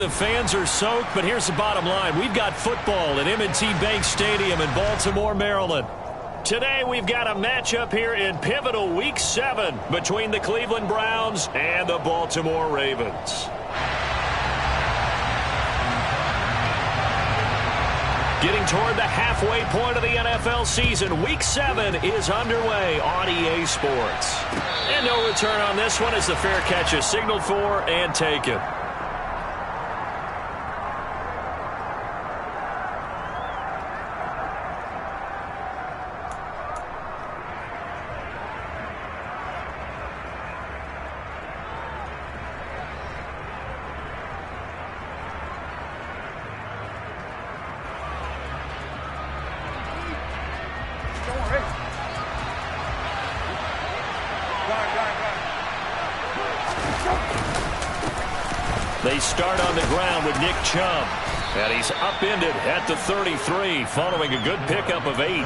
The fans are soaked, but here's the bottom line. We've got football at M&T Bank Stadium in Baltimore, Maryland. Today we've got a matchup here in pivotal Week 7 between the Cleveland Browns and the Baltimore Ravens. Getting toward the halfway point of the NFL season, Week 7 is underway on EA Sports. And no return on this one as the fair catch is signaled for and taken. They start on the ground with Nick Chubb. And he's upended at the 33 following a good pickup of 8.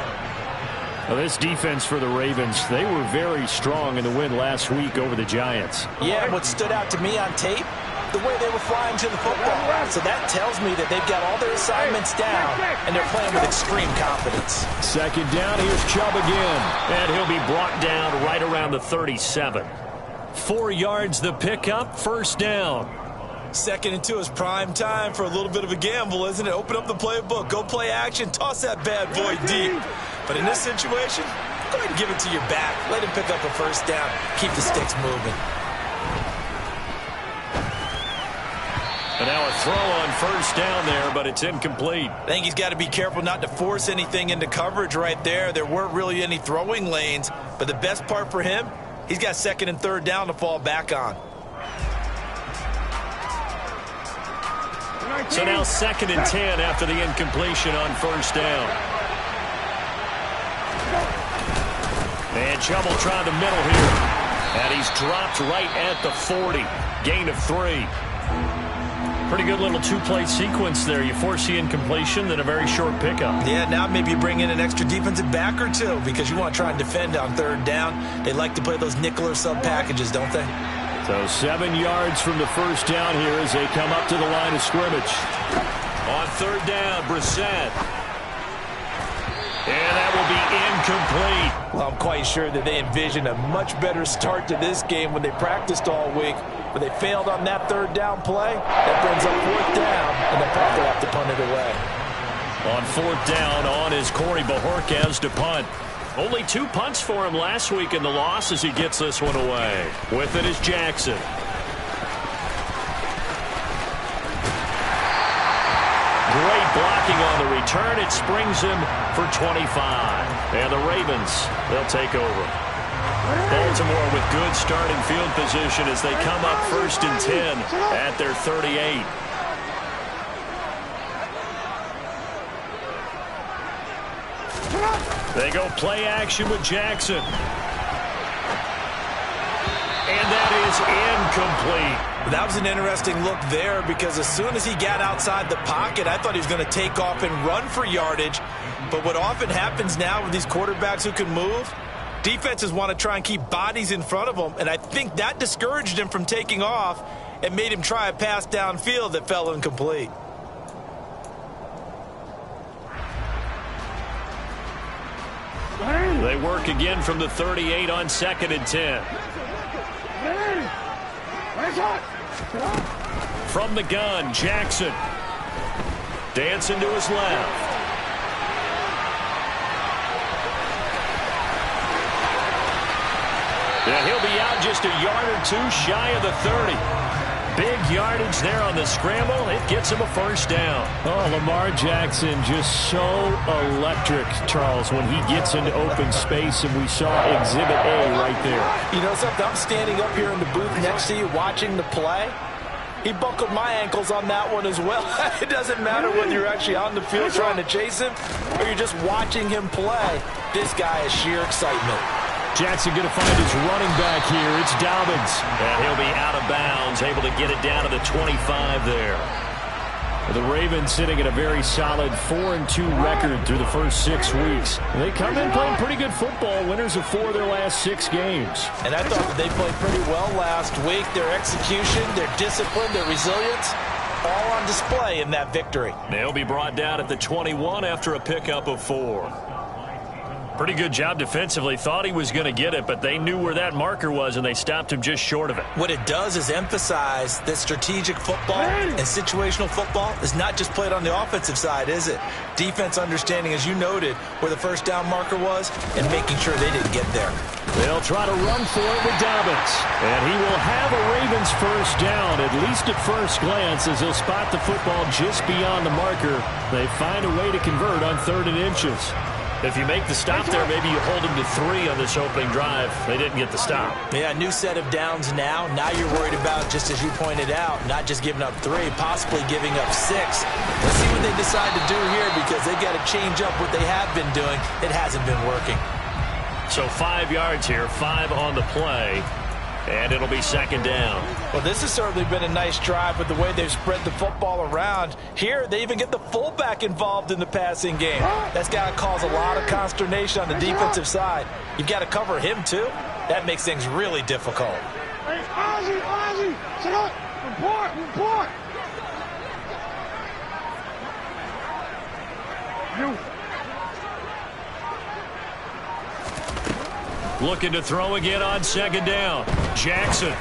Well, this defense for the Ravens, they were very strong in the win last week over the Giants. Yeah, what stood out to me on tape, the way they were flying to the football. So that tells me that they've got all their assignments down, and they're playing with extreme confidence. Second down, here's Chubb again. And he'll be brought down right around the 37. 4 yards the pickup, first down. 2nd and 2 is prime time for a little bit of a gamble, isn't it? Open up the playbook, go play action, toss that bad boy deep. But in this situation, go ahead and give it to your back. Let him pick up a first down. Keep the sticks moving. And now a throw on first down there, but it's incomplete. I think he's got to be careful not to force anything into coverage right there. There weren't really any throwing lanes, but the best part for him, he's got 2nd and 3rd down to fall back on. So now 2nd and 10 after the incompletion on first down. And Chubb will try the middle here. And he's dropped right at the 40. Gain of 3. Pretty good little 2-play sequence there. You force the incompletion, then a very short pickup. Yeah, now maybe you bring in an extra defensive back or 2 because you want to try and defend on 3rd down. They like to play those nickel or sub packages, don't they? So 7 yards from the first down here as they come up to the line of scrimmage. On 3rd down, Brissett. And that will be incomplete. Well, I'm quite sure that they envisioned a much better start to this game when they practiced all week. But they failed on that 3rd down play. That brings up 4th down, and they'll probably have to punt it away. On 4th down, on is Corey Bajorquez to punt. Only 2 punts for him last week in the loss as he gets this one away. With it is Jackson. Great blocking on the return. It springs him for 25. And the Ravens, they'll take over. Baltimore with good starting field position as they come up 1st and 10 at their 38. They go play action with Jackson. And that is incomplete. That was an interesting look there because as soon as he got outside the pocket, I thought he was going to take off and run for yardage. But what often happens now with these quarterbacks who can move, defenses want to try and keep bodies in front of them. And I think that discouraged him from taking off and made him try a pass downfield that fell incomplete. They work again from the 38 on 2nd and 10. From the gun, Jackson. Dancing to his left. Yeah, he'll be out just a yard or 2 shy of the 30. Big yardage there on the scramble. It gets him a first down. Oh, Lamar Jackson just so electric, Charles, when he gets into open space, and we saw Exhibit A right there. You know something? I'm standing up here in the booth next to you watching the play. He buckled my ankles on that one as well. It doesn't matter whether you're actually on the field trying to chase him or you're just watching him play. This guy is sheer excitement. Jackson going to find his running back here. It's Dobbins. And he'll be out of bounds, able to get it down to the 25 there. The Ravens sitting at a very solid 4-2 record through the first 6 weeks. They come in playing pretty good football, winners of 4 of their last 6 games. And I thought that they played pretty well last week. Their execution, their discipline, their resilience, all on display in that victory. They'll be brought down at the 21 after a pickup of 4. Pretty good job defensively. Thought he was going to get it, but they knew where that marker was, and they stopped him just short of it. What it does is emphasize that strategic football and situational football is not just played on the offensive side, is it? Defense understanding, as you noted, where the first down marker was and making sure they didn't get there. They'll try to run for it with Dobbins. And he will have a Ravens first down, at least at first glance, as he'll spot the football just beyond the marker. They find a way to convert on 3rd and inches. If you make the stop there, maybe you hold them to 3 on this opening drive. They didn't get the stop. Yeah, new set of downs now. Now you're worried about, just as you pointed out, not just giving up 3, possibly giving up 6. Let's see what they decide to do here, because they got to change up what they have been doing. It hasn't been working. So 5 yards here, 5 on the play, and it'll be 2nd down. Well, this has certainly been a nice drive with the way they've spread the football around. Here, they even get the fullback involved in the passing game. That's got to cause a lot of consternation on the defensive side. You've got to cover him, too. That makes things really difficult. Hey, Ozzie, sit up. Report. You. Looking to throw again on 2nd down. Jackson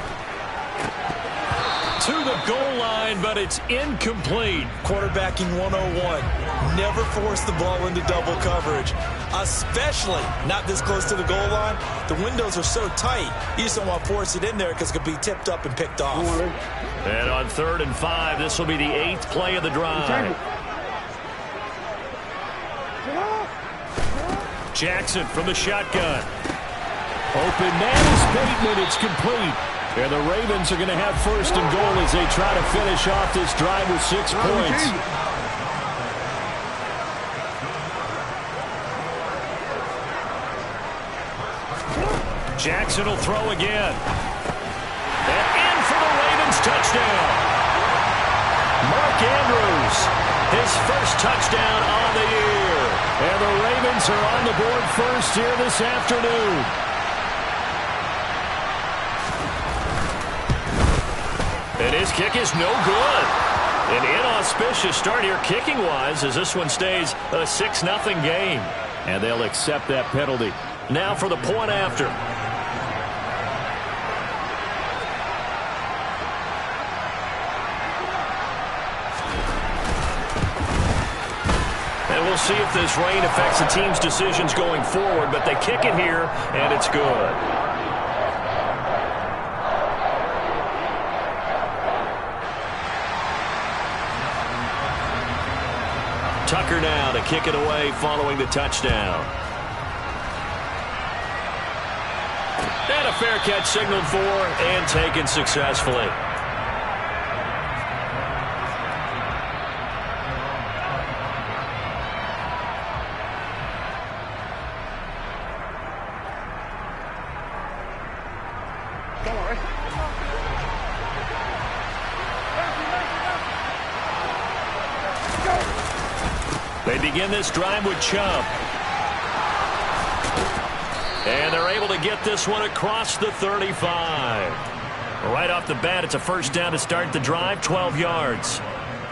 to the goal line, but it's incomplete. Quarterbacking 101. Never force the ball into double coverage, especially not this close to the goal line. The windows are so tight, you just don't want to force it in there because it could be tipped up and picked off. And on 3rd and 5, this will be the 8th play of the drive. Jackson from the shotgun. Open man is Bateman. It's complete. And the Ravens are going to have 1st and goal as they try to finish off this drive with 6 points. Jackson will throw again. And in for the Ravens touchdown. Mark Andrews, his first touchdown on the year. And the Ravens are on the board first here this afternoon. And his kick is no good. An inauspicious start here kicking-wise as this one stays a 6-0 game. And they'll accept that penalty. Now for the point after. And we'll see if this rain affects the team's decisions going forward, but they kick it here, and it's good. Tucker now to kick it away following the touchdown. And a fair catch signaled for and taken successfully. They begin this drive with Chubb. And they're able to get this one across the 35. Right off the bat, it's a 1st down to start the drive, 12 yards.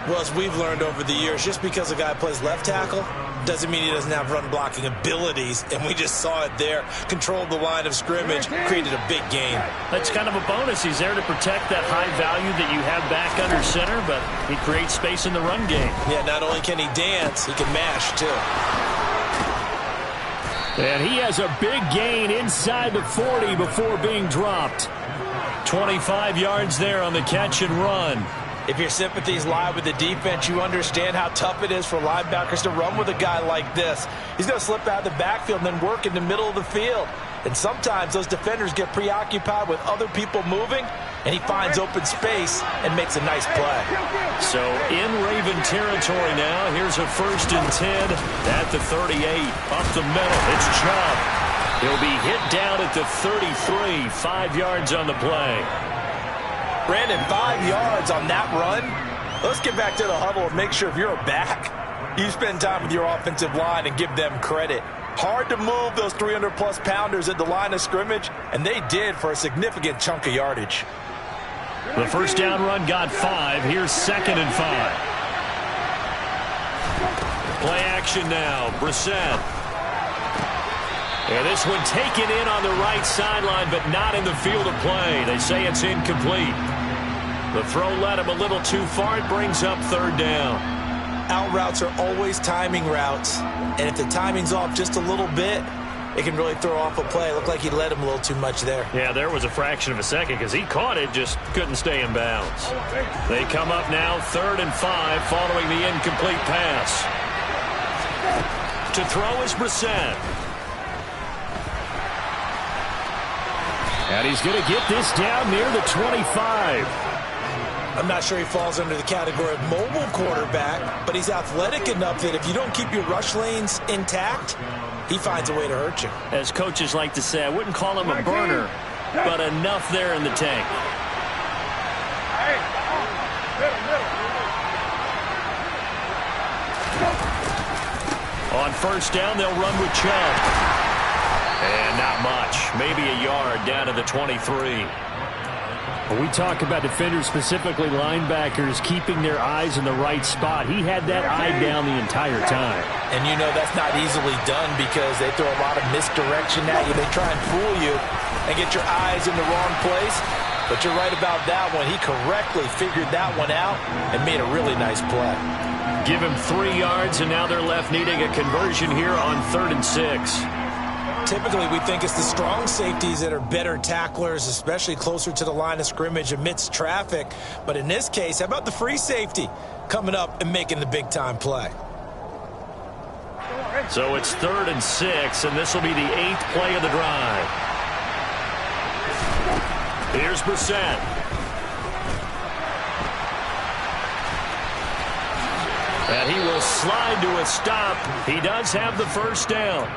Well, as we've learned over the years, just because a guy plays left tackle doesn't mean he doesn't have run-blocking abilities, and we just saw it there. Controlled the line of scrimmage, created a big gain. That's kind of a bonus. He's there to protect that high value that you have back under center, but he creates space in the run game. Yeah, not only can he dance, he can mash, too. And he has a big gain inside the 40 before being dropped. 25 yards there on the catch and run. If your sympathies lie with the defense, you understand how tough it is for linebackers to run with a guy like this. He's going to slip out of the backfield and then work in the middle of the field. And sometimes those defenders get preoccupied with other people moving, and he finds open space and makes a nice play. So in Raven territory now, here's a 1st and 10 at the 38. Up the middle, it's Chubb. He'll be hit down at the 33, 5 yards on the play. Brandon, 5 yards on that run. Let's get back to the huddle and make sure if you're a back, you spend time with your offensive line and give them credit. Hard to move those 300-plus pounders at the line of scrimmage, and they did for a significant chunk of yardage. The first down run got 5. Here's 2nd and 5. Play action now. Brissett. And this one taken in on the right sideline, but not in the field of play. They say it's incomplete. The throw led him a little too far. It brings up 3rd down. Out routes are always timing routes. And if the timing's off just a little bit, it can really throw off a play. It looked like he led him a little too much there. Yeah, there was a fraction of a second because he caught it, just couldn't stay in bounds. They come up now 3rd and 5 following the incomplete pass. To throw is Brissett. And he's going to get this down near the 25. I'm not sure he falls under the category of mobile quarterback, but he's athletic enough that if you don't keep your rush lanes intact, he finds a way to hurt you. As coaches like to say, I wouldn't call him a burner, but enough there in the tank. On 1st down, they'll run with Chubb. And not much. Maybe a yard down to the 23. When we talk about defenders, specifically linebackers, keeping their eyes in the right spot, he had that eye down the entire time. And you know that's not easily done because they throw a lot of misdirection at you. They try and fool you and get your eyes in the wrong place. But you're right about that one. He correctly figured that one out and made a really nice play. Give him 3 yards, and now they're left needing a conversion here on 3rd and 6. Typically, we think it's the strong safeties that are better tacklers, especially closer to the line of scrimmage amidst traffic. But in this case, how about the free safety coming up and making the big-time play? So it's 3rd and 6, and this will be the 8th play of the drive. Here's Brissett. And he will slide to a stop. He does have the 1st down.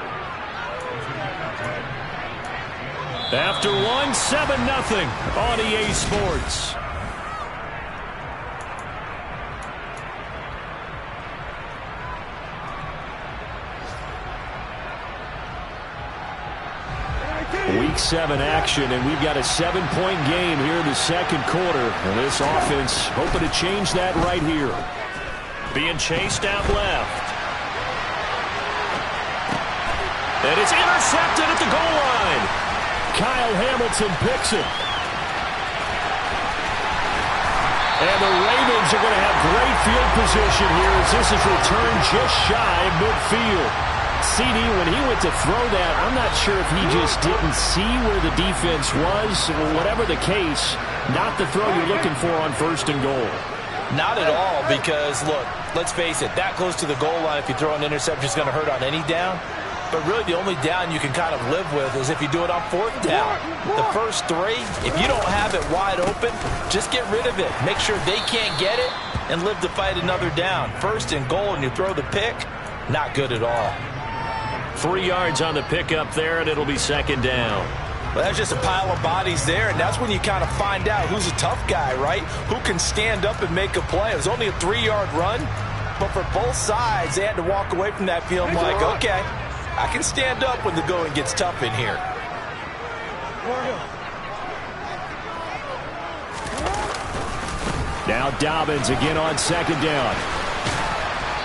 After 1, 7-0 on EA Sports. Week 7 action, and we've got a 7-point game here in the 2nd quarter. And this offense hoping to change that right here. Being chased out left. And it's intercepted at the goal line. Kyle Hamilton picks it. And the Ravens are going to have great field position here as this is returned just shy of midfield. CD, when he went to throw that, I'm not sure if he just didn't see where the defense was. Whatever the case, not the throw you're looking for on 1st and goal. Not at all, because, look, let's face it, that close to the goal line, if you throw an interception, is going to hurt on any down. But really, the only down you can kind of live with is if you do it on 4th down. The first 3, if you don't have it wide open, just get rid of it. Make sure they can't get it and live to fight another down. 1st and goal, and you throw the pick, not good at all. 3 yards on the pickup there, and it'll be 2nd down. Well, that's just a pile of bodies there, and that's when you kind of find out who's a tough guy, right? Who can stand up and make a play. It was only a 3-yard run, but for both sides, they had to walk away from that feeling like, okay, I can stand up when the going gets tough in here. Now Dobbins again on 2nd down.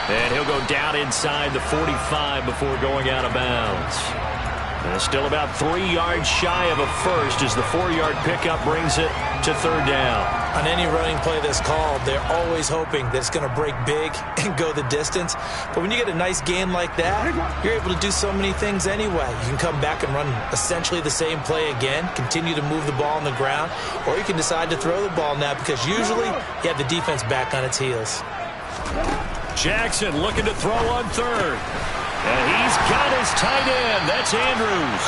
And he'll go down inside the 45 before going out of bounds. And still about 3 yards shy of a first as the 4-yard pickup brings it to 3rd down. On any running play that's called, they're always hoping that it's going to break big and go the distance. But when you get a nice gain like that, you're able to do so many things anyway. You can come back and run essentially the same play again, continue to move the ball on the ground, or you can decide to throw the ball now because usually you have the defense back on its heels. Jackson looking to throw on 3rd. And he's got his tight end. That's Andrews.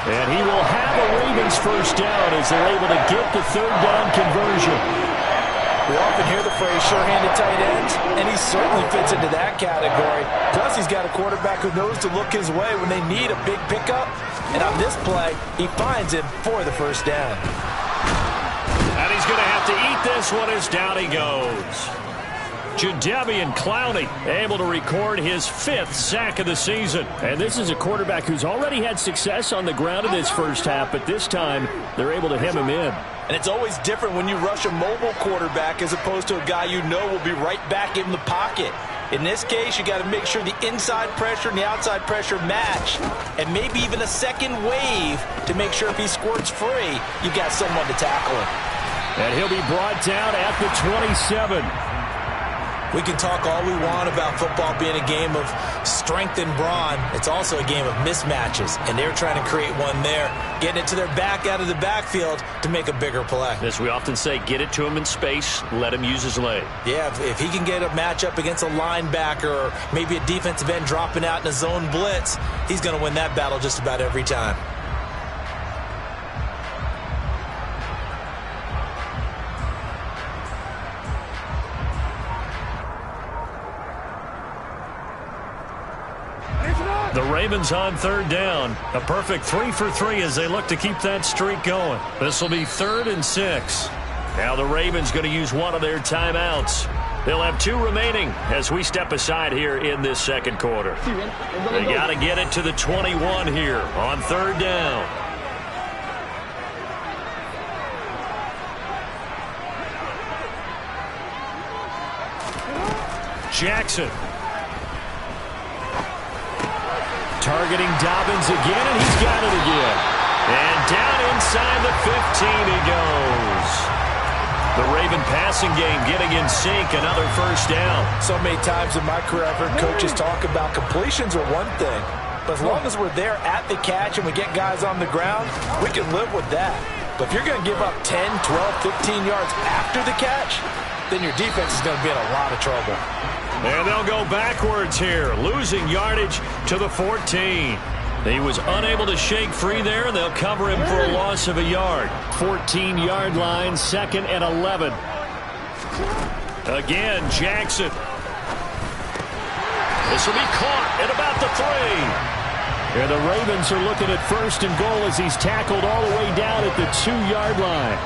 And he will have a Ravens 1st down as they're able to get the 3rd down conversion. We often hear the phrase sure-handed tight ends, and he certainly fits into that category. Plus, he's got a quarterback who knows to look his way when they need a big pickup. And on this play, he finds him for the 1st down. And he's going to have to eat this one as down he goes. Jadeveon Clowney able to record his 5th sack of the season. And this is a quarterback who's already had success on the ground in this first half, but this time they're able to hem him in. And it's always different when you rush a mobile quarterback as opposed to a guy you know will be right back in the pocket. In this case, you got to make sure the inside pressure and the outside pressure match, and maybe even a second wave to make sure if he squirts free, you've got someone to tackle him. And he'll be brought down at the 27. We can talk all we want about football being a game of strength and brawn. It's also a game of mismatches, and they're trying to create one there, getting it to their back out of the backfield to make a bigger play. As we often say, get it to him in space, let him use his leg. Yeah, if he can get a matchup against a linebacker or maybe a defensive end dropping out in a zone blitz, he's going to win that battle just about every time. The Ravens on third down. A perfect 3 for 3 as they look to keep that streak going. This will be 3rd and 6. Now the Ravens going to use one of their timeouts. They'll have 2 remaining as we step aside here in this second quarter. They got to get it to the 21 here on third down. Jackson. Targeting Dobbins again, and he's got it again. And down inside the 15 he goes. The Raven passing game getting in sync, another first down. So many times in my career I've heard coaches talk about completions are one thing, but as long as we're there at the catch and we get guys on the ground, we can live with that. But if you're going to give up 10, 12, 15 yards after the catch, then your defense is going to be in a lot of trouble. And they'll go backwards here, losing yardage to the 14. He was unable to shake free there, and they'll cover him for a loss of a yard. 14-yard line, 2nd and 11. Again, Jackson. This will be caught at about the 3. And the Ravens are looking at 1st and goal as he's tackled all the way down at the 2-yard line.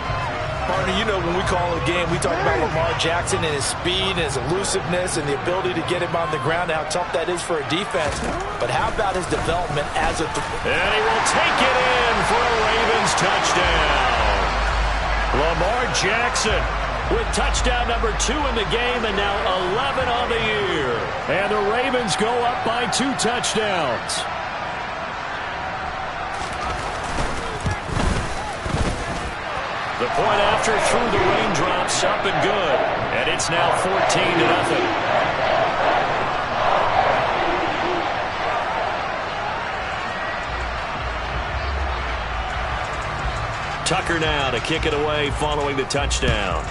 Partner, you know when we call a game, we talk about Lamar Jackson and his speed and his elusiveness and the ability to get him on the ground and how tough that is for a defense. But how about his development as a... And he will take it in for a Ravens touchdown. Lamar Jackson with touchdown number 2 in the game and now 11 on the year. And the Ravens go up by 2 touchdowns. The point after through the raindrops, up and good. And it's now 14-0. Tucker now to kick it away following the touchdown.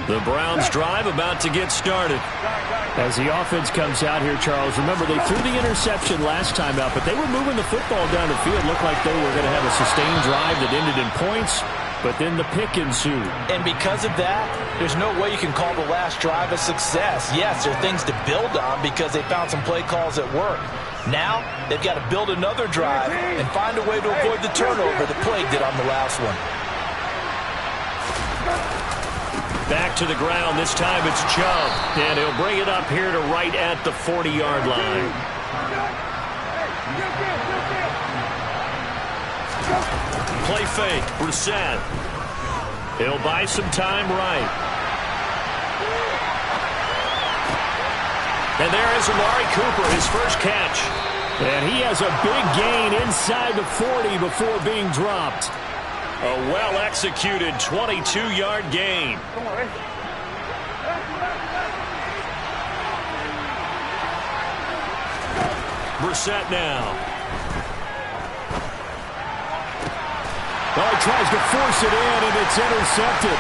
The Browns drive about to get started. As the offense comes out here, Charles, remember they threw the interception last time out, but they were moving the football down the field. Looked like they were going to have a sustained drive that ended in points, but then the pick ensued. And because of that, there's no way you can call the last drive a success. Yes, there are things to build on because they found some play calls that work. Now, they've got to build another drive and find a way to avoid the turnover that plagued it on the last one. Back to the ground. This time it's Chubb. And he'll bring it up here to right at the 40-yard line. Play fake. Brissett. He'll buy some time right. And there is Amari Cooper, his first catch. And he has a big gain inside the 40 before being dropped. A well-executed 22-yard gain. Brissett now. Oh, he tries to force it in, and it's intercepted.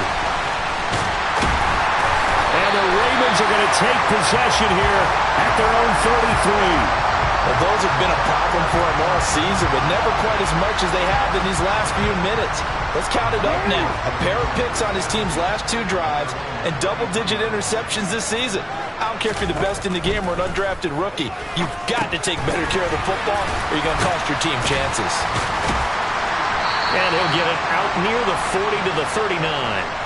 And the Ravens are going to take possession here at their own 33. Well, those have been a problem for them all season, but never quite as much as they have in these last few minutes. Let's count it up now. A pair of picks on his team's last 2 drives and double-digit interceptions this season. I don't care if you're the best in the game or an undrafted rookie. You've got to take better care of the football or you're going to cost your team chances. And he'll get it out near the 40 to the 39.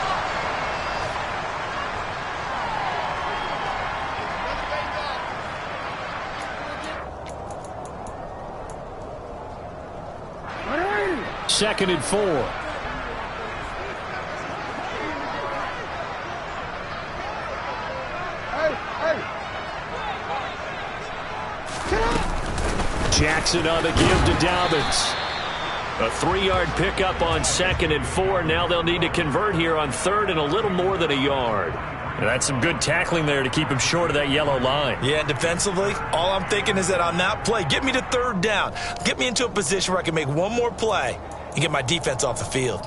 Second and 4. Jackson on the give to Dobbins. A 3-yard pickup on second and 4. Now they'll need to convert here on third and a little more than a yard. And that's some good tackling there to keep him short of that yellow line. Yeah, and defensively, all I'm thinking is that on that play, get me to third down. Get me into a position where I can make one more play and get my defense off the field.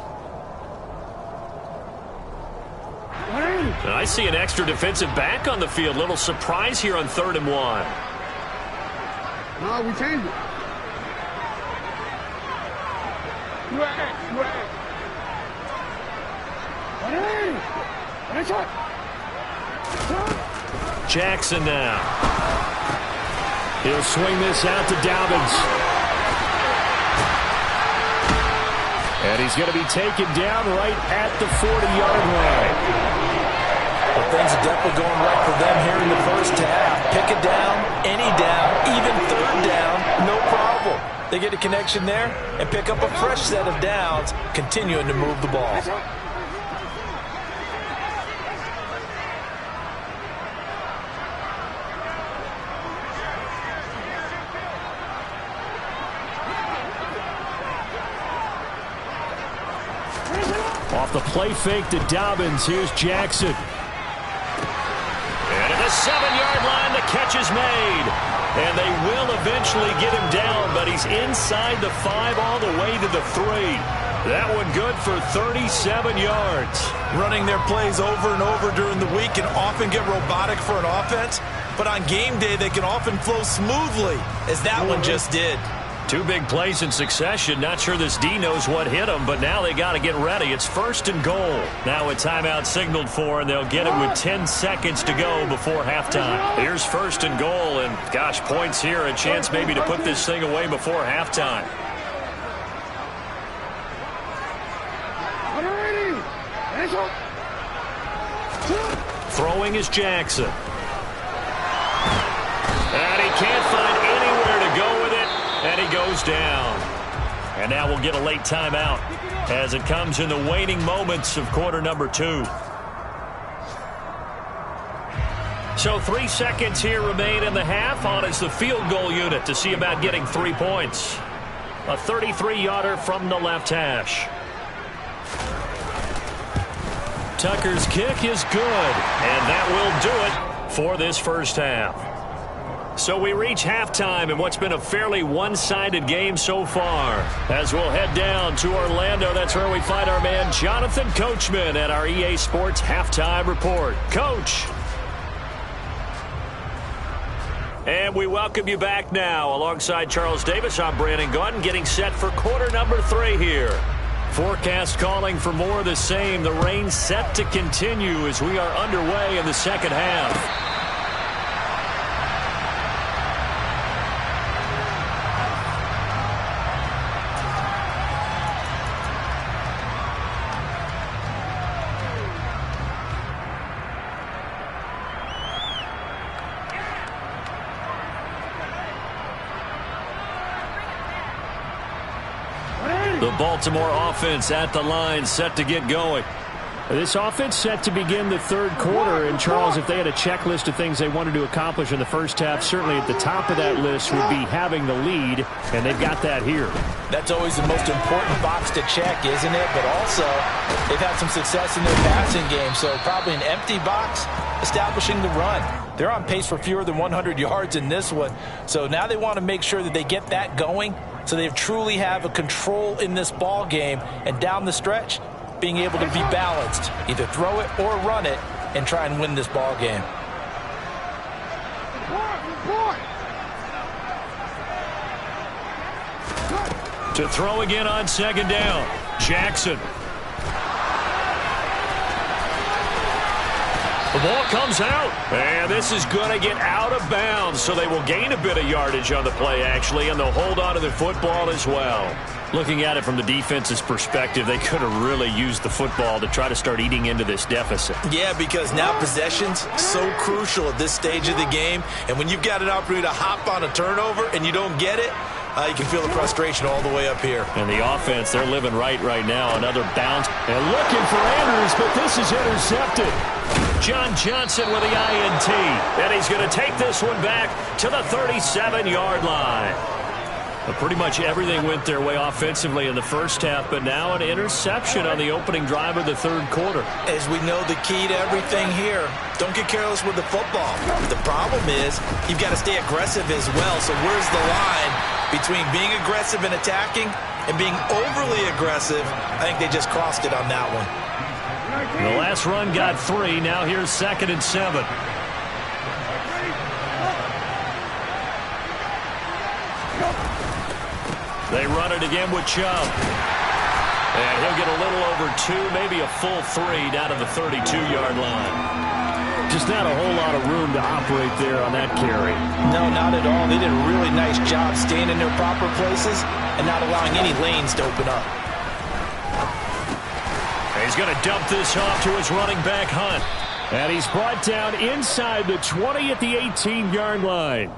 And I see an extra defensive back on the field. Little surprise here on 3rd and 1. No, we changed it. Jackson now. He'll swing this out to Dobbins. And he's going to be taken down right at the 40-yard line. Well, things are definitely going right for them here in the first half. Pick it down, any down, even third down, no problem. They get a connection there and pick up a fresh set of downs, continuing to move the ball. Off the play fake to Dobbins, here's Jackson. And at the 7-yard line, the catch is made. And they will eventually get him down, but he's inside the 5 all the way to the 3. That one good for 37 yards. Running their plays over and over during the week can often get robotic for an offense, but on game day they can often flow smoothly, as that one just did. 2 big plays in succession. Not sure this D knows what hit him, but now they got to get ready. It's 1st and goal. Now a timeout signaled for, and they'll get it with 10 seconds to go before halftime. Here's 1st and goal, and gosh, points here. A chance maybe to put this thing away before halftime. Throwing is Jackson. And he can't find anywhere to go with it. And he goes down. And now we'll get a late timeout as it comes in the waning moments of quarter number 2. So 3 seconds here remain in the half. On is the field goal unit to see about getting 3 points. A 33-yarder from the left hash. Tucker's kick is good. And that will do it for this first half. So we reach halftime in what's been a fairly one-sided game so far. As we'll head down to Orlando, that's where we find our man Jonathan Coachman at our EA Sports Halftime Report. Coach. And we welcome you back now. Alongside Charles Davis, I'm Brandon Gordon, getting set for quarter number 3 here. Forecast calling for more of the same. The rain set to continue as we are underway in the second half. The Baltimore offense at the line, set to get going. This offense set to begin the 3rd quarter. And, Charles, if they had a checklist of things they wanted to accomplish in the first half, certainly at the top of that list would be having the lead, and they've got that here. That's always the most important box to check, isn't it? But also, they've had some success in their passing game, so probably an empty box establishing the run. They're on pace for fewer than 100 yards in this one, so now they want to make sure that they get that going so they truly have a control in this ball game, and down the stretch, being able to be balanced, either throw it or run it, and try and win this ball game. To throw again on second down. Jackson. The ball comes out, and this is going to get out of bounds, so they will gain a bit of yardage on the play, actually, and they'll hold on to the football as well. Looking at it from the defense's perspective, they could have really used the football to try to start eating into this deficit. Yeah, because now possession's so crucial at this stage of the game, and when you've got an opportunity to hop on a turnover and you don't get it, you can feel the frustration all the way up here. And the offense, they're living right now. Another bounce. And looking for Andrews, but this is intercepted. John Johnson with the INT. And he's going to take this one back to the 37-yard line. But pretty much everything went their way offensively in the first half, but now an interception on the opening drive of the third quarter. As we know, the key to everything here, don't get careless with the football. The problem is you've got to stay aggressive as well. So where's the line between being aggressive and attacking and being overly aggressive? I think they just crossed it on that one. The last run got 3. Now here's 2nd and 7. They run it again with Chubb. And he'll get a little over 2, maybe a full 3 down to the 32-yard line. Just not a whole lot of room to operate there on that carry. No, not at all. They did a really nice job staying in their proper places and not allowing any lanes to open up. He's going to dump this off to his running back, Hunt. And he's brought down inside the 20 at the 18-yard line.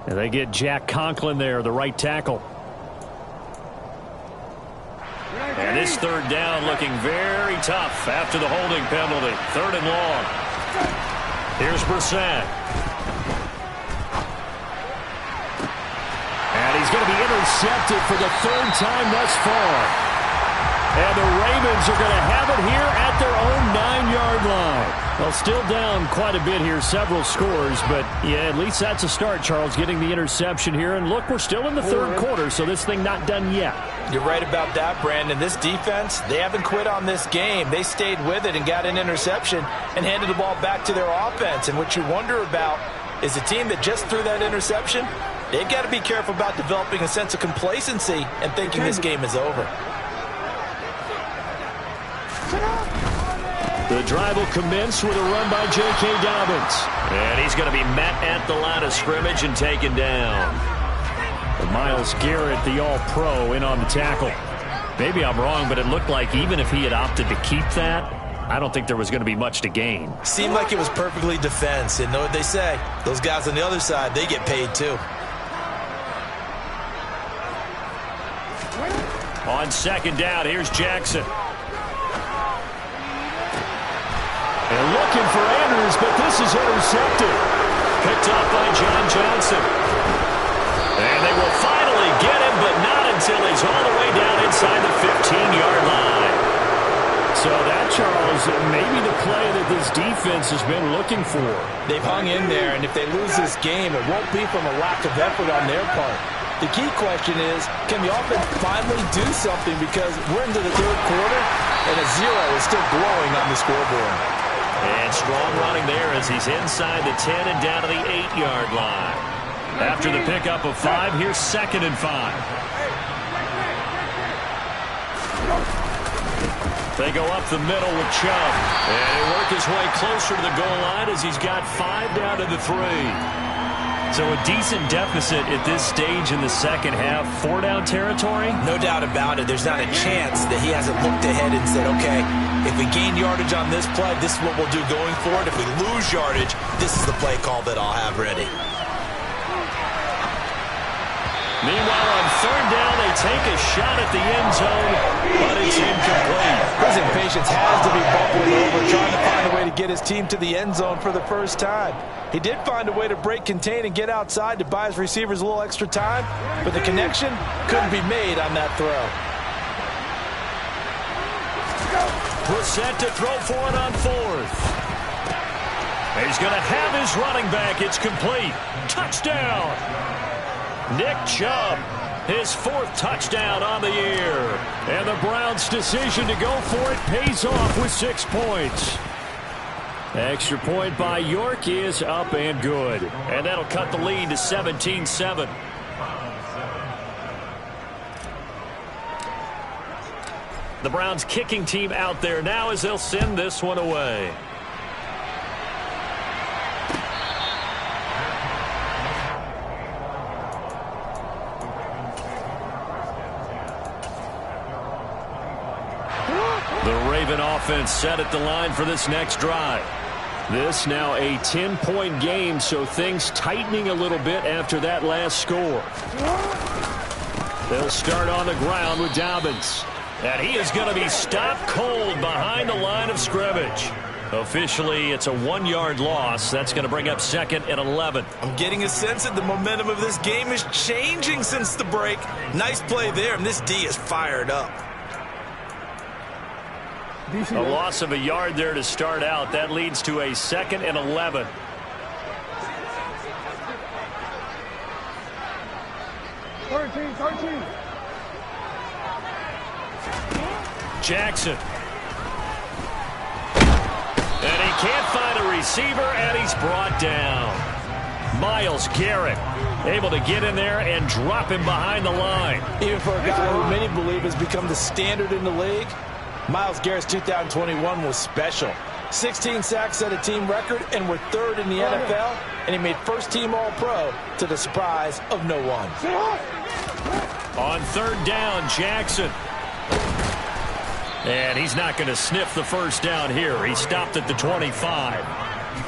And they get Jack Conklin there, the right tackle. And this third down looking very tough after the holding penalty. 3rd and long. Here's Brissett. And he's going to be intercepted for the 3rd time thus far. And the Ravens are going to have it here at their own 9-yard line. Well, still down quite a bit here, several scores, but yeah, at least that's a start, Charles, getting the interception here. And look, we're still in the third quarter, so this thing not done yet. You're right about that, Brandon. This defense, they haven't quit on this game. They stayed with it and got an interception and handed the ball back to their offense. And what you wonder about is a team that just threw that interception, they've got to be careful about developing a sense of complacency and thinking this game is over. The drive will commence with a run by J.K. Dobbins. And he's going to be met at the line of scrimmage and taken down. Myles Garrett, the all-pro, in on the tackle. Maybe I'm wrong, but it looked like even if he had opted to keep that, I don't think there was going to be much to gain. Seemed like it was perfectly defense. And know what they say? Those guys on the other side, they get paid too. On 2nd down, here's Jackson. And looking for Andrews, but this is intercepted. Picked off by John Johnson. And they will finally get him, but not until he's all the way down inside the 15-yard line. So that, Charles, may be the play that this defense has been looking for. They've hung in there, and if they lose this game, it won't be from a lack of effort on their part. The key question is, can the offense finally do something? Because we're into the third quarter, and a 0 is still glowing on the scoreboard. And strong running there as he's inside the 10 and down to the 8-yard line. After the pickup of 5, here's 2nd and 5. They go up the middle with Chubb. And he'll work his way closer to the goal line as he's got 5 down to the 3. So a decent deficit at this stage in the second half. 4-down territory? No doubt about it. There's not a chance that he hasn't looked ahead and said, okay, if we gain yardage on this play, this is what we'll do going forward. If we lose yardage, this is the play call that I'll have ready. Meanwhile, on 3rd down, they take a shot at the end zone, but it's incomplete. His impatience has to be bubbling over, trying to find a way to get his team to the end zone for the first time. He did find a way to break contain and get outside to buy his receivers a little extra time, but the connection couldn't be made on that throw. Brissett to throw for it on 4th. He's going to have his running back. It's complete. Touchdown. Nick Chubb, his 4th touchdown on the year. And the Browns' decision to go for it pays off with 6 points. Extra point by York is up and good. And that'll cut the lead to 17-7. The Browns kicking team out there now as they'll send this one away. The Raven offense set at the line for this next drive. This now a 10-point game, so things tightening a little bit after that last score. They'll start on the ground with Dobbins. And he is going to be stopped cold behind the line of scrimmage. Officially, it's a 1-yard loss. That's going to bring up 2nd and 11. I'm getting a sense that the momentum of this game is changing since the break. Nice play there, and this D is fired up. A loss of a yard there to start out. That leads to a 2nd and 11. Jackson. And he can't find a receiver, and he's brought down. Myles Garrett able to get in there and drop him behind the line. Even for a guy who many believe has become the standard in the league, Myles Garrett's 2021 was special. 16 sacks set a team record, and we're 3rd in the NFL, and he made first-team All-Pro to the surprise of no one. On 3rd down, Jackson. And he's not going to sniff the first down here. He stopped at the 25.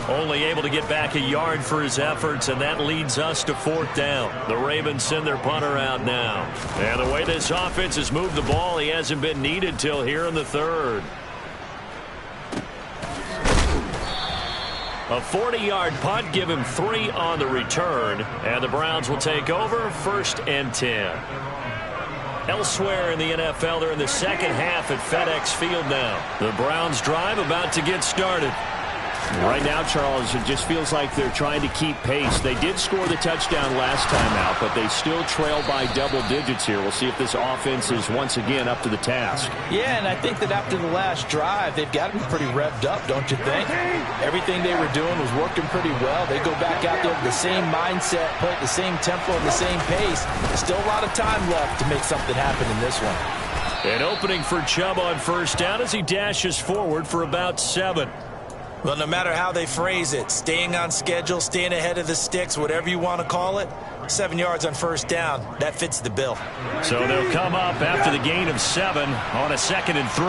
Only able to get back a yard for his efforts, and that leads us to 4th down. The Ravens send their punter out now. And the way this offense has moved the ball, he hasn't been needed till here in the 3rd. A 40-yard punt, give him 3 on the return, and the Browns will take over 1st and 10. Elsewhere in the NFL, they're in the second half at FedEx Field now. The Browns drive about to get started. Right now, Charles, it just feels like they're trying to keep pace. They did score the touchdown last time out, but they still trail by double digits here. We'll see if this offense is once again up to the task. Yeah, and I think that after the last drive, they've got to be pretty revved up, don't you think? Everything they were doing was working pretty well. They go back out there with the same mindset, play at the same tempo and the same pace. There's still a lot of time left to make something happen in this one. An opening for Chubb on 1st down as he dashes forward for about 7. Well, no matter how they phrase it, staying on schedule, staying ahead of the sticks, whatever you want to call it, 7 yards on 1st down, that fits the bill. So they'll come up after the gain of 7 on a 2nd and 3.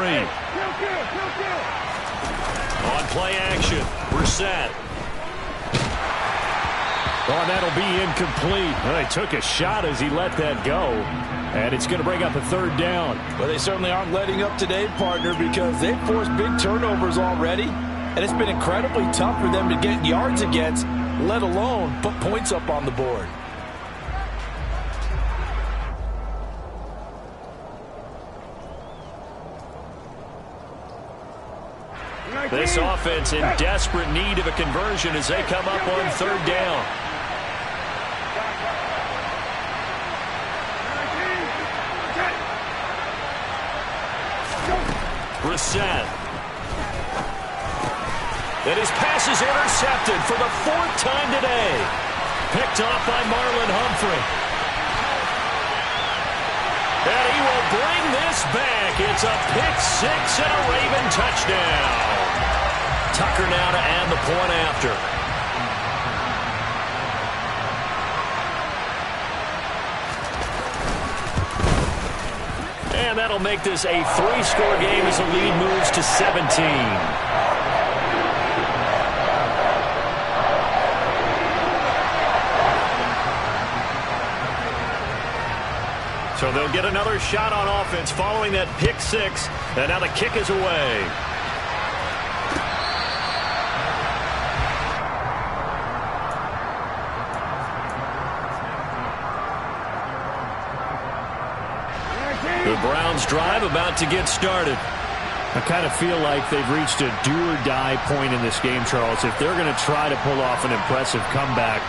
On play action, we're set. Oh, that'll be incomplete. Well, he took a shot as he let that go. And it's going to bring up a 3rd down. Well, they certainly aren't letting up today, partner, because they've forced big turnovers already. And it's been incredibly tough for them to get yards against, let alone put points up on the board. This offense in desperate need of a conversion as they come up on 3rd down. Brissett. And his pass is intercepted for the 4th time today. Picked off by Marlon Humphrey. And he will bring this back. It's a pick 6 and a Raven touchdown. Tucker now to add the point after. And that'll make this a 3-score game as the lead moves to 17. So they'll get another shot on offense following that pick 6. And now the kick is away. The Browns drive about to get started. I kind of feel like they've reached a do-or-die point in this game, Charles. If they're going to try to pull off an impressive comeback,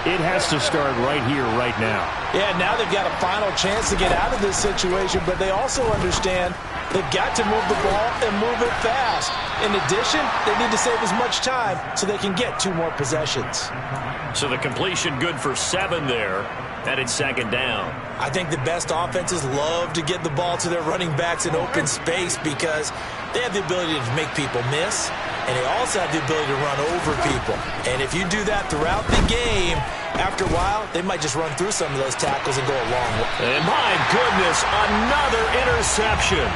it has to start right here, right now. Yeah, now they've got a final chance to get out of this situation, but they also understand They've got to move the ball and move it fast. In addition, they need to save as much time so they can get 2 more possessions. So the completion good for 7 there, and it's 2nd down. I think the best offenses love to get the ball to their running backs in open space because they have the ability to make people miss, and they also have the ability to run over people. And if you do that throughout the game, after a while, they might just run through some of those tackles and go a long way. And my goodness, another interception.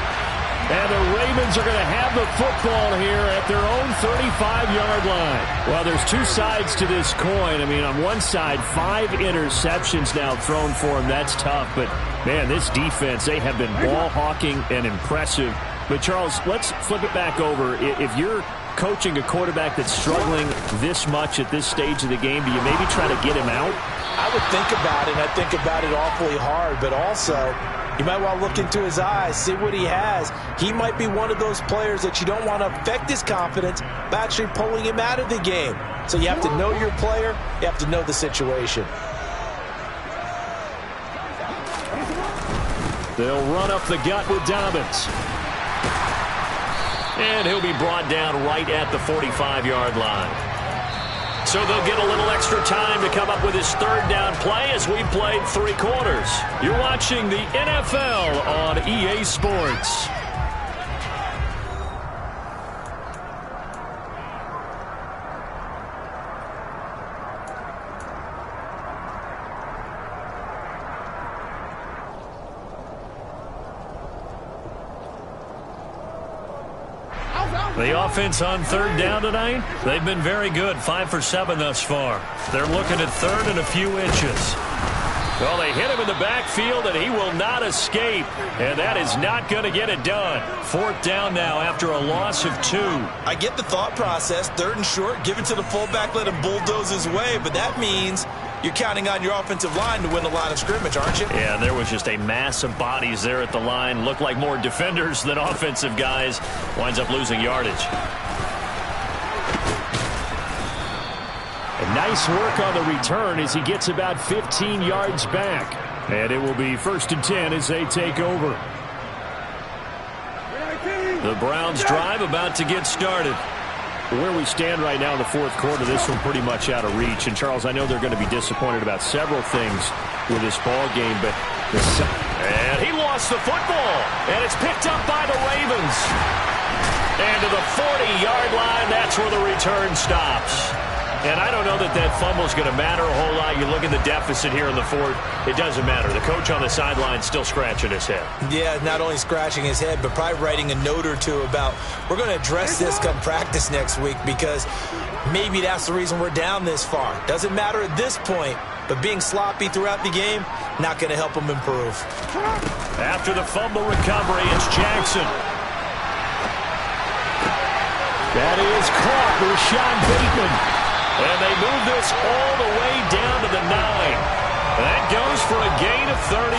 And the Ravens are going to have the football here at their own 35-yard line. Well, there's 2 sides to this coin. I mean, on one side, 5 interceptions now thrown for him. That's tough. But, man, this defense, they have been ball hawking and impressive. But, Charles, let's flip it back over. If you're coaching a quarterback that's struggling this much at this stage of the game, do you maybe try to get him out? I would think about it, and I think about it awfully hard. But also, you might want to look into his eyes, see what he has. He might be one of those players that you don't want to affect his confidence by actually pulling him out of the game. So you have to know your player. You have to know the situation. They'll run up the gut with Dobbins. And he'll be brought down right at the 45-yard line. So they'll get a little extra time to come up with his 3rd down play as we played 3 quarters. You're watching the NFL on EA Sports. The offense on 3rd down tonight, they've been very good, 5 for 7 thus far. They're looking at 3rd and a few inches. Well, they hit him in the backfield, and he will not escape. And that is not going to get it done. 4th down now after a loss of 2. I get the thought process, 3rd and short, give it to the fullback, let him bulldoze his way, but that means you're counting on your offensive line to win the line of scrimmage, aren't you? Yeah, there was just a mass of bodies there at the line. Looked like more defenders than offensive guys. Winds up losing yardage. And nice work on the return as he gets about 15 yards back. And it will be 1st and 10 as they take over. The Browns drive about to get started. Where we stand right now in the 4th quarter, this one pretty much out of reach. And, Charles, I know they're going to be disappointed about several things with this ball game, but and he lost the football, and it's picked up by the Ravens. And to the 40-yard line, that's where the return stops. And I don't know that that fumble is going to matter a whole lot. You look at the deficit here in the 4th, it doesn't matter. The coach on the sideline still scratching his head. Yeah, not only scratching his head, but probably writing a note or 2 about we're going to address this come practice next week because maybe that's the reason we're down this far. Doesn't matter at this point, but being sloppy throughout the game, not going to help him improve. After the fumble recovery, it's Jackson. That is caught. Rashawn Bateman. And they move this all the way down to the 9. That goes for a gain of 31.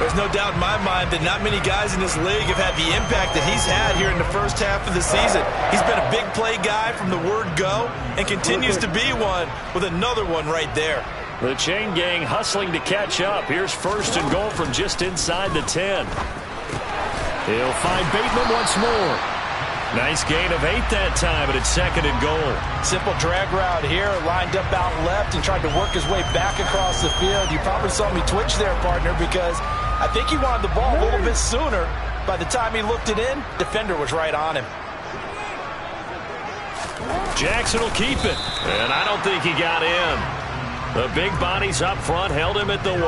There's no doubt in my mind that not many guys in this league have had the impact that he's had here in the first half of the season. He's been a big play guy from the word go and continues to be one with another one right there. The chain gang hustling to catch up. Here's 1st and goal from just inside the 10. He'll find Bateman once more. Nice gain of 8 that time, but it's 2nd and goal. Simple drag route here, lined up out left and tried to work his way back across the field. You probably saw me twitch there, partner, because I think he wanted the ball a little bit sooner. By the time he looked it in, defender was right on him. Jackson will keep it, and I don't think he got in. The big bodies up front held him at the 1.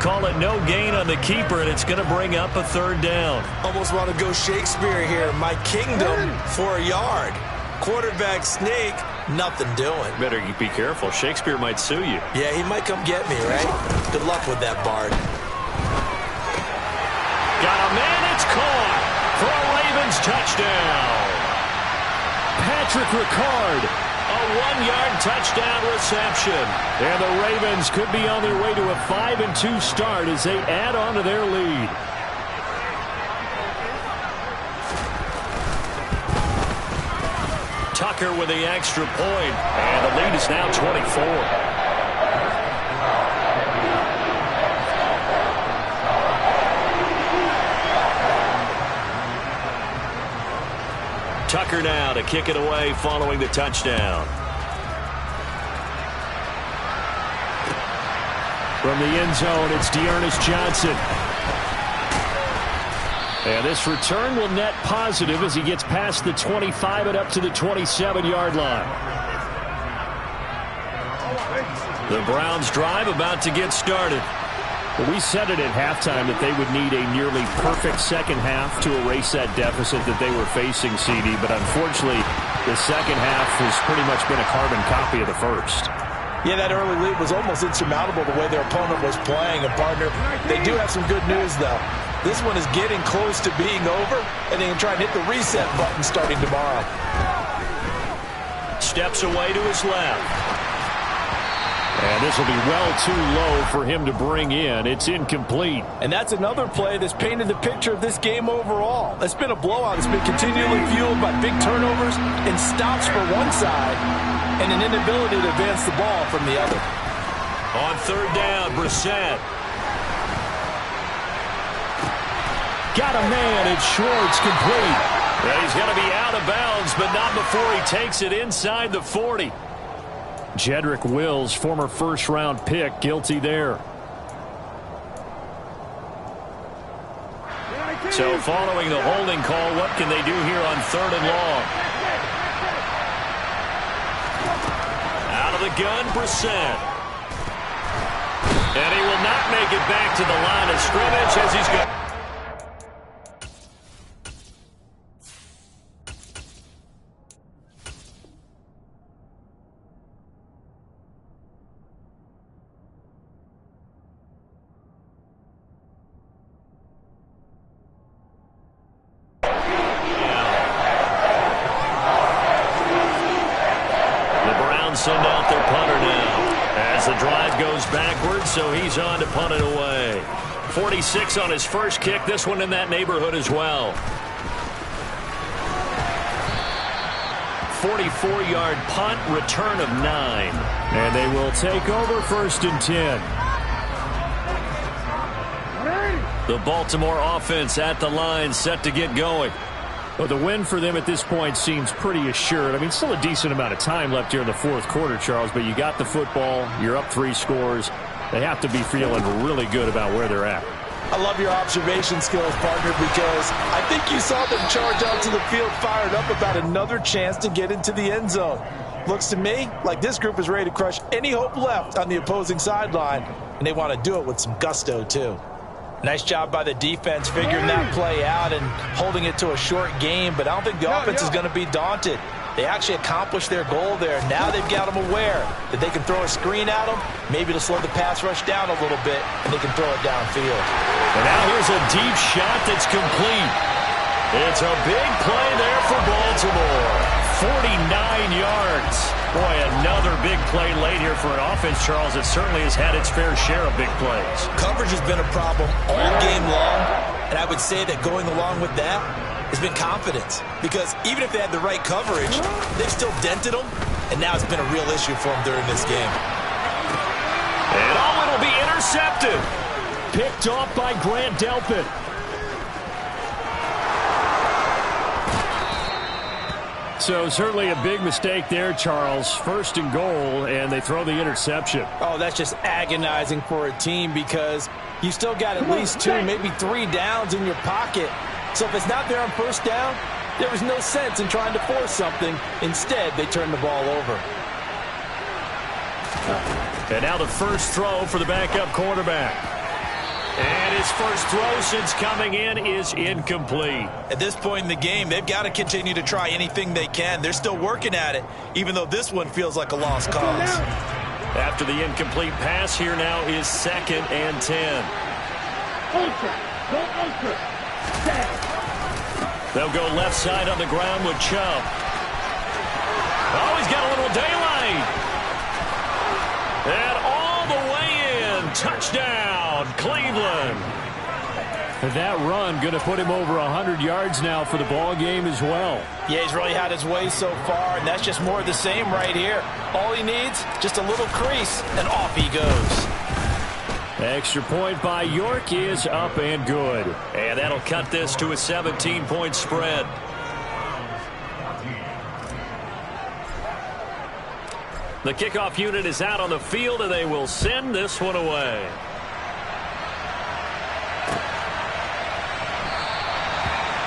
Call it no gain on the keeper, and it's going to bring up a 3rd down. Almost want to go Shakespeare here. My kingdom for a yard. Quarterback sneak, nothing doing. Better be careful. Shakespeare might sue you. Yeah, he might come get me, right? Good luck with that, Bard. Got a man, it's caught for a Ravens touchdown. Patrick Ricard. A 1-yard touchdown reception. And the Ravens could be on their way to a 5-2 start as they add on to their lead. Tucker with the extra point. And the lead is now 24. Tucker now to kick it away following the touchdown. From the end zone, it's Dearness Johnson. And this return will net positive as he gets past the 25 and up to the 27-yard line. The Browns drive about to get started. Well, we said it at halftime that they would need a nearly perfect second half to erase that deficit that they were facing, CD. But unfortunately, the second half has pretty much been a carbon copy of the first. Yeah, that early lead was almost insurmountable the way their opponent was playing. And, partner, they do have some good news, though. This one is getting close to being over, and they can try and hit the reset button starting tomorrow. Steps away to his left. And this will be well too low for him to bring in. It's incomplete. And that's another play that's painted the picture of this game overall. It's been a blowout. It's been continually fueled by big turnovers and stops for one side and an inability to advance the ball from the other. On third down, Brissett. Got a man. It's Schwartz, complete. And he's going to be out of bounds, but not before he takes it inside the 40. Jedrick Wills, former first-round pick, guilty there. So following the holding call, what can they do here on third and long? Out of the gun, Brissett. And he will not make it back to the line of scrimmage as he's got... Send out their punter now as the drive goes backwards, so he's on to punt it away. 46 on his first kick, this one in that neighborhood as well. 44-yard punt, return of 9. And they will take over first and 10. The Baltimore offense at the line, set to get going. Well, the win for them at this point seems pretty assured. I mean, still a decent amount of time left here in the fourth quarter, Charles, but you got the football, you're up 3 scores. They have to be feeling really good about where they're at. I love your observation skills, partner, because I think you saw them charge onto the field fired up about another chance to get into the end zone. Looks to me like this group is ready to crush any hope left on the opposing sideline, and they want to do it with some gusto, too. Nice job by the defense figuring that play out and holding it to a short game, but I don't think the offense is going to be daunted. They actually accomplished their goal there. Now they've got them aware that they can throw a screen at them, maybe to slow the pass rush down a little bit, and they can throw it downfield. And now here's a deep shot that's complete. It's a big play there for Baltimore. 49 yards. Boy, another big play late here for an offense, Charles, that certainly has had its fair share of big plays. Coverage has been a problem all game long, and I would say that going along with that has been confidence. Because even if they had the right coverage, they've still dented them, and now it's been a real issue for them during this game. And it'll be intercepted. Picked off by Grant Delpit. So certainly a big mistake there, Charles. First and goal, and they throw the interception. Oh, that's just agonizing for a team because you still got at least 2, maybe 3 downs in your pocket. So if it's not there on first down, there was no sense in trying to force something. Instead, they turn the ball over. And now the first throw for the backup quarterback. And his first throw since coming in is incomplete. At this point in the game, they've got to continue to try anything they can. They're still working at it, even though this one feels like a lost cause. After the incomplete pass, here now is 2nd and 10. They'll go left side on the ground with Chubb. Oh, he's got a little daylight. And all the way in. Touchdown, Cleveland. That run going to put him over 100 yards now for the ball game as well. Yeah, he's really had his way so far, and that's just more of the same right here. All he needs, just a little crease, and off he goes. Extra point by York is up and good. And that'll cut this to a 17-point spread. The kickoff unit is out on the field, and they will send this one away.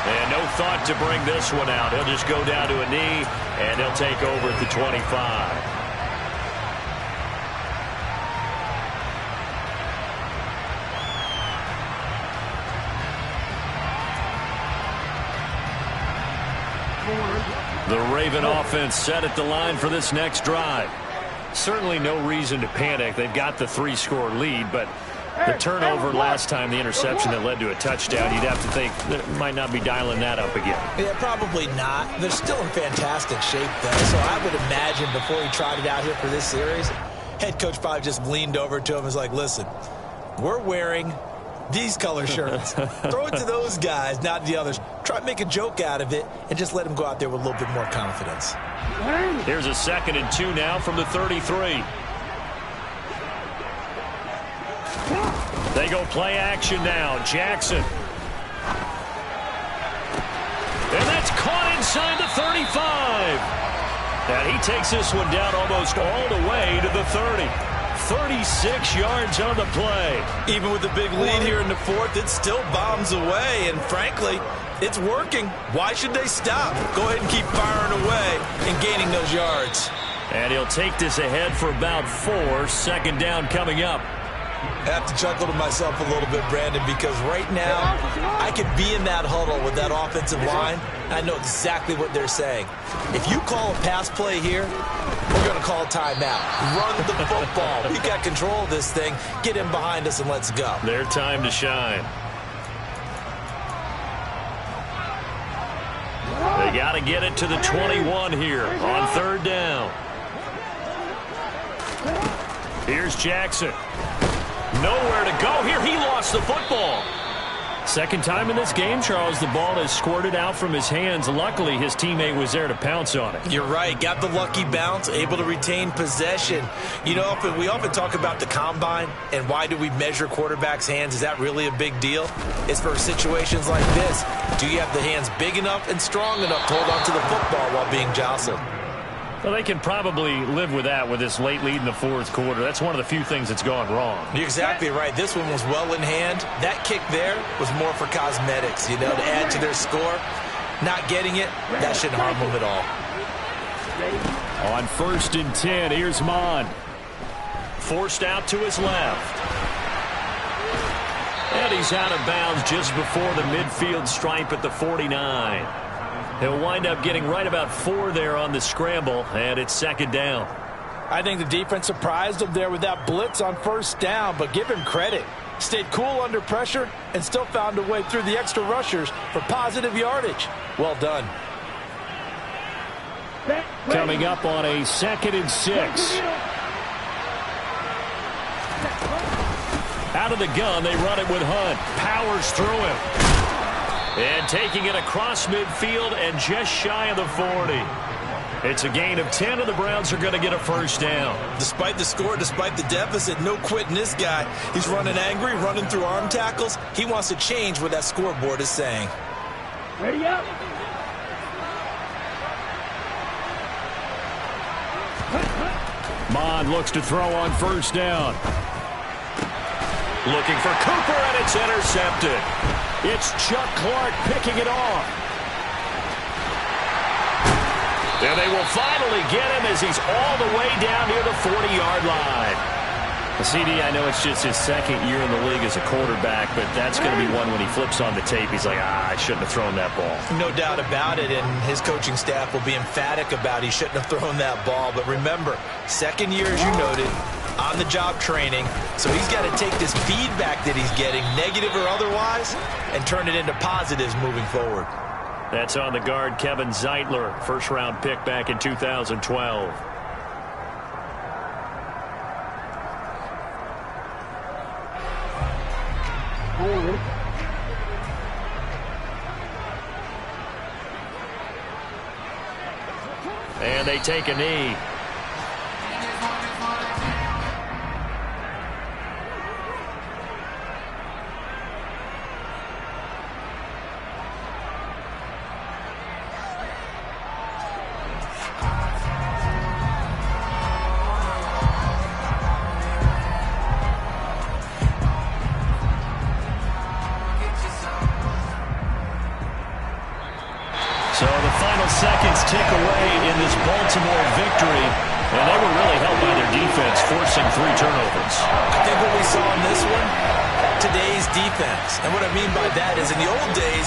And no thought to bring this one out. He'll just go down to a knee, and he'll take over at the 25. The Raven offense set at the line for this next drive. Certainly no reason to panic. They've got the 3-score lead, but the turnover last time, the interception that led to a touchdown, you'd have to think they might not be dialing that up again. Yeah, probably not. They're still in fantastic shape, though, so I would imagine before he tried it out here for this series, head coach probably just leaned over to him and was like, listen, we're wearing these color shirts. Throw it to those guys, not the others. Try to make a joke out of it and just let him go out there with a little bit more confidence. Here's a 2nd and 2 now from the 33. They go play action now. Jackson. And that's caught inside the 35. And he takes this one down almost all the way to the 30. 36 yards on the play. Even with the big lead here in the 4th, it still bombs away. And frankly, it's working. Why should they stop? Go ahead and keep firing away and gaining those yards. And he'll take this ahead for about 4. 2nd down coming up. I have to chuckle to myself a little bit, Brandon, because right now I could be in that huddle with that offensive line. I know exactly what they're saying. If you call a pass play here, we're going to call a timeout. Run the football. We got control of this thing. Get in behind us and let's go. Their time to shine. They got to get it to the 21 here on 3rd down. Here's Jackson. Nowhere to go here. He lost the football. Second time in this game, Charles, the ball has squirted out from his hands. Luckily, his teammate was there to pounce on it. You're right. Got the lucky bounce, able to retain possession. You know, we often talk about the combine and why do we measure quarterbacks' hands. Is that really a big deal? It's for situations like this. Do you have the hands big enough and strong enough to hold on to the football while being jostled? Well, they can probably live with that with this late lead in the 4th quarter. That's one of the few things that's gone wrong. You're exactly right. This one was well in hand. That kick there was more for cosmetics, you know, to add to their score. Not getting it, that shouldn't harm them at all. On 1st and 10, here's Mon. Forced out to his left. And he's out of bounds just before the midfield stripe at the 49. He'll wind up getting right about 4 there on the scramble, and it's 2nd down. I think the defense surprised him there with that blitz on 1st down, but give him credit. Stayed cool under pressure and still found a way through the extra rushers for positive yardage. Well done. Coming up on a 2nd and 6. Out of the gun, they run it with Hunt. Powers through him. And taking it across midfield and just shy of the 40. It's a gain of 10, and the Browns are going to get a 1st down. Despite the score, despite the deficit, no quitting this guy. He's running angry, running through arm tackles. He wants to change what that scoreboard is saying. Ready up. Mon looks to throw on 1st down. Looking for Cooper, and it's intercepted. It's Chuck Clark picking it off. And they will finally get him as he's all the way down near the 40-yard line. CD, I know it's just his 2nd year in the league as a quarterback, but that's going to be one when he flips on the tape. He's like, I shouldn't have thrown that ball. No doubt about it, and his coaching staff will be emphatic about he shouldn't have thrown that ball. But remember, 2nd year, as you noted, on-the-job training, so he's got to take this feedback that he's getting, negative or otherwise, and turn it into positives moving forward. That's on the guard, Kevin Zeitler, 1st-round pick back in 2012. And they take a knee. seconds tick away in this Baltimore victory, and they were really helped by their defense, forcing 3 turnovers. I think what we saw in this one, today's defense. And what I mean by that is in the old days,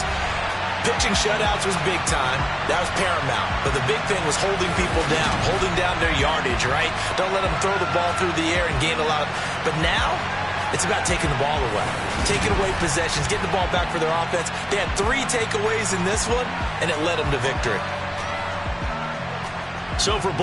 pitching shutouts was big time. That was paramount. But the big thing was holding people down, holding down their yardage, right? Don't let them throw the ball through the air and gain a lot. But now, it's about taking the ball away, taking away possessions, getting the ball back for their offense. They had 3 takeaways in this one, and it led them to victory. So for